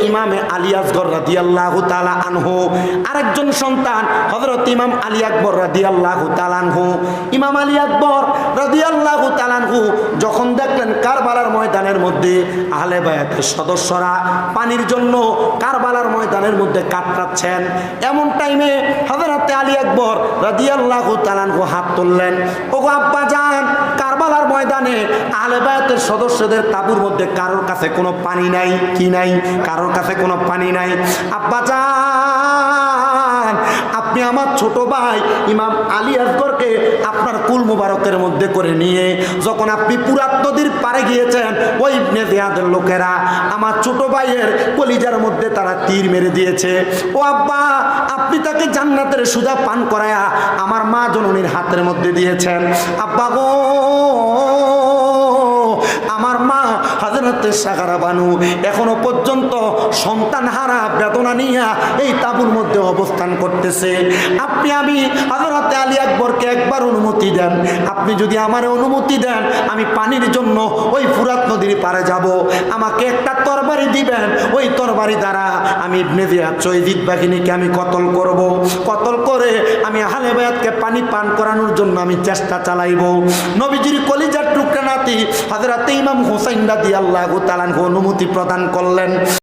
ইমামে আলী আসগর রাদিয়াল্লাহু তাআলা আনহু, আরেকজন সন্তান হযরত ইমাম আলী আকবর রাদিয়াল্লাহু তাআলা আনহু। ইমাম আলী আকবর রাদিয়াল্লাহু তাআলা আনহু যখন দেখলেন কারবালার ময়দানের মধ্যে আহলে বায়াতের সদস্যরা পানির জন্য কারবালার ময়দানের মধ্যে কাতরাচ্ছেন, এমন টাইমে হযরত আলী আকবর রাদিয়াল্লাহু তাআলা আনহু হাত তুললেন, ওগো আব্বা জান, কারবালার ময়দানে আহলে বায়াতের সদস্যদের তাঁবুর মধ্যে কারোর কাছে কোনো পানি নাই, কি নাই, কারোর কাছে কোনো পানি নাই। আব্বা জান, আপনি আমার ছোট ভাই ইমাম আলী আসগরকে আপনার কুল মুবারকের মধ্যে করে নিয়ে যখন আপনি পুরাত নদীর পারে গিয়েছেন, ওই ইবনে জিয়াদের লোকেরা আমার ছোট ভাইয়ের কলিজার মধ্যে তারা তীর মেরে দিয়েছে। ও আব্বা, আপনি তাকে জান্নাতের সুধা পান করায়া আমার মা জননীর হাতের মধ্যে দিয়েছেন। আব্বা গো, আমার মা হযরতে সাগারা বানু এখনো পর্যন্ত সন্তান হারা বেদনা নিয়ে এই তাঁবুর মধ্যে অবস্থান করতেছে। আপনি আমি হযরতে আলী আকবরকে একবার অনুমতি দেন, আপনি যদি আমার অনুমতি দেন আমি পানির জন্য ওই ফুরাত নদীর পারে যাব, আমাকে একটা তরবারি দিবেন, ওই তরবারি দ্বারা আমি ইবনে জিয়াদ শহীদ বাহিনীকে আমি কতল করব, কতল করে আমি আহলে বায়াতকে পানি পান করানোর জন্য আমি চেষ্টা চালাইব। নবীজির কলিজার টুকরা নাতি হযরতে ইমাম হুসাইন রাদিয়াল্লাহু তাআলা অনুমতি প্রদান করলেন।